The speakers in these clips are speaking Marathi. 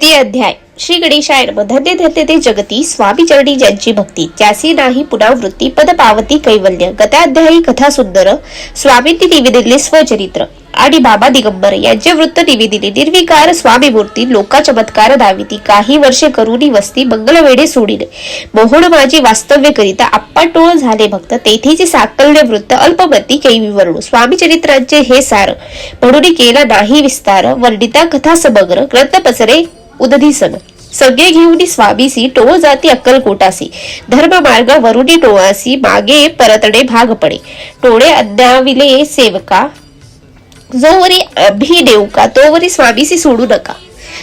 द्वितीय अध्याय श्री गणेशाय नमः। धन्य धन्य ते जगती स्वामी चरणी ज्यांची भक्ती, त्यासी नाही पुन्हा वृत्ती, पद पावती कैवल्य। गताध्यायी कथा सुंदर स्वामींनी निवेदिले स्वचरित्र आणि बाबा दिगंबर यांचे वृत्त निवेदिले। निर्विकार स्वामी मूर्ती लोका चमत्कार दाविती, काही वर्षे करुणी वस्ती मंगल वेढे सोडिले। मोहन माझी वास्तव्य करिता आप्पा टोळ झाले भक्त, तेथेचे साकल्य वृत्त अल्पमती कै विवरणू। स्वामी चरित्रांचे हे सार म्हणून केला नाही विस्तार, वर्णिता कथा समग्र ग्रंथ पसरे उदधी सन। सगळे घेऊन स्वामीसी टोळ जाती अक्कलकोटासी, धर्म मार्ग वरुणी टोळासी मागे परतणे भाग पडे। टोळे अज्ञाविले सेवका, जोवरी आम्ही देऊ का तोवरी स्वामीसी सोडू नका।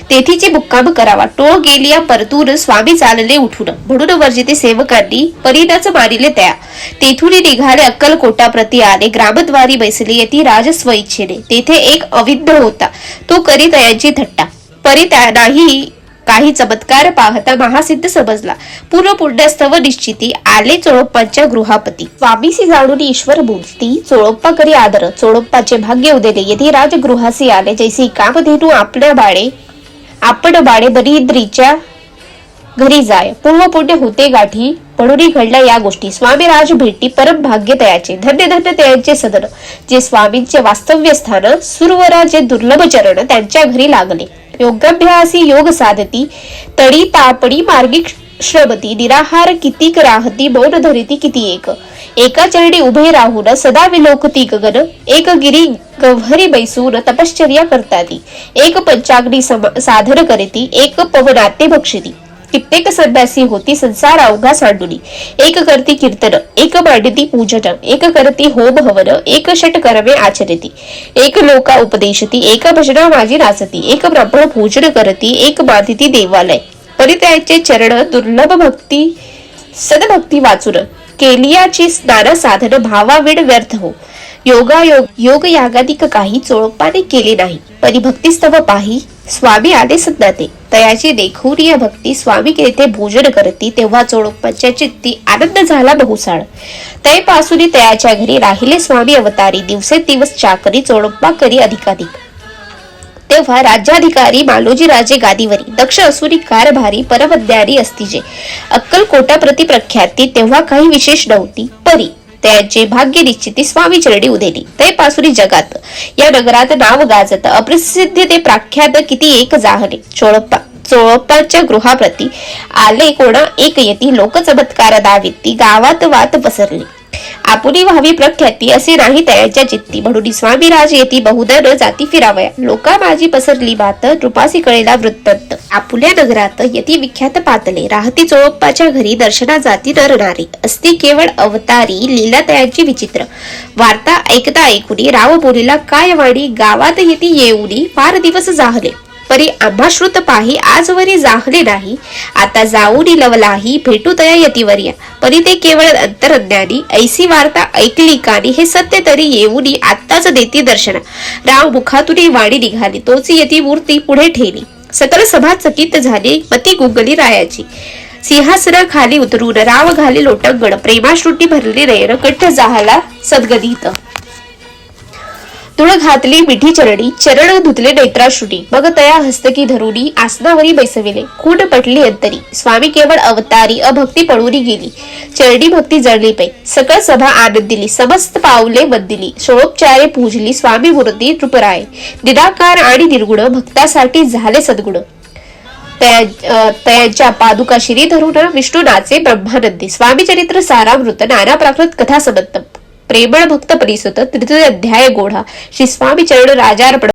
तेथीचे मुक्काम करावा, टोळ गेलिया परतून स्वामी चालले उठून। म्हणून वर्जिते सेवकांनी परीनाच मानिले त्या, तेथून निघाले अक्कलकोटा प्रति आले। ग्रामद्वारी बैसले यती राज स्वइच्छेने, तेथे एक अविद्य होता तो करी तयांची थट्टा। परी नाही काही चमत्कार पाहता महासिद्ध समजला, पूर्ण पुण्यस्तव निश्चिती आले चोळप्पांच्या गृहापती। स्वामीसी जाणून ईश्वर मूर्ती, चोळप्पा करी आदर चोळप्पाचे भाग्य उदेले। यधी राजगृहासी आले, जैसी कामधेनू आपण बाळे बरीद्रीच्या घरी जाय। पूर्व पुण्य होते गाठी म्हणून घडल्या या गोष्टी, स्वामी राज भेटी परम भाग्य तयाचे। धन्य धन्य तयांचे सदन, जे स्वामींचे वास्तव्य स्थान। सुरवरा जे दुर्लभ चरण त्यांच्या घरी लागले। योगाभ्यासी योग साधती, तडी तापडी मार्गी श्रमती। निराहार कितीक राहती, मौन धरिती किती एक। एका चरणी उभे राहून सदा विलोकती गगन, एक गिरी गव्हरी बैसून तपश्चर्या करताती। एक पंचाग्नी साधन करीती, एक पवनाते भक्षिती। कित्येक संन्यासी होती संसार अवघा सांडुनी, एक करती कीर्तन, एक मांडती पूजन, एक करती होम हवन, एक षट कर्मे आचरती, एक लोका उपदेशती, एक भजना माझी नाचती, एक ब्राह्मण पूजन करती, एक मातिती देवालय। परित्याचे चरण दुर्लभ भक्ती सदभक्ती वाचून, केलियाची नाना साधन भावाविण व्यर्थ हो। योग यागादिक काही चोळप्पाने केले नाही, परी भक्तिस्तव पाही स्वामी आले सज्ञाते। तयाची देखून या भक्ती स्वामी तेथे भोजन करती, तेव्हा चोळप्पाच्या चित्ती आनंद झाला बहुसाळ। तयपासून तयाच्या घरी राहिले स्वामी अवतारी, दिवसेंदिवस चाकरी चोळप्पा करी अधिकाधिक। तेव्हा राज्याधिकारी मालोजी राजे गादीवरी, दक्ष असुरी कारभारी परमज्ञानी असतीजे। अक्कलकोटा प्रति प्रख्याती तेव्हा काही विशेष नव्हती, परी त्यांचे भाग्य निश्चिती स्वामी चरणी उदेली। तयपासून जगात या नगरात नाव गाजत, अप्रसिद्ध ते प्रख्यात किती एक जाहले। चोळप्पांच्या गृहाप्रती आले कोणा एक येती, लोक चमत्कार दाविती गावात वात पसरली। आपुली व्हावी प्रख्याती असे नाही तयाच्या चित्ती, म्हणून स्वामी राज येती बहुधा न जाती फिरावया। लोका माझी पसरली बात, नृपासी कळेला वृत्तांत। आपुल्या नगरात यती विख्यात पातले, राहती चोळप्पाच्या घरी दर्शना जाती नर नारी। असती केवळ अवतारी लीला तयांची विचित्र। वार्ता ऐकता ऐकुनी राव बोलीला काय वाणी, गावात येती येऊनी फार दिवस जाहले। परी आम्हा श्रुत पाही आजवरी जाहले नाही, आता जाऊनी लवलाही भेटू तया यतीवर्या। परी ते केवळ अंतरज्ञानी, ऐसी वार्ता ऐकली कानी, हे सत्य तरी येऊनी आत्ताच देती दर्शना। राव मुखातून वाणी निघाली, तोच यती मूर्ती पुढे ठेली। सकल सभा चकित झाली, मती गुंगली रायाची। सिंहासना खाली उतरून राव घाले लोटांगण, प्रेमाश्रुटी भरली नयन, कंठ जाहला सद्गदित। तुळ घातली मिठी चरणी, चरण धुतले नेत्राश्रुटी। मग तया हस्तकी धरुणी आसनावरी बैसविले, खूण पटली अंतरी। स्वामी केवळ अवतारी अभक्ती पळूनी गेली, चरणी भक्ती जळली पै। सकळ सभा आनंद दिली, समस्त पावले बंदिली। षोडोपचारे पूजली स्वामी मूर्ती नृपराय। निराकार आणि निर्गुण भक्तासाठी झाले सद्गुण। तयांच्या पादुका शिरी धरून विष्णू नाचे ब्रह्मानंदी। स्वामी चरित्र सारामृत नाना प्राकृत कथा समंत, प्रेमळ भक्त परिसुत तृतीय अध्याय गोढा। श्री स्वामी चरण राजार्पण।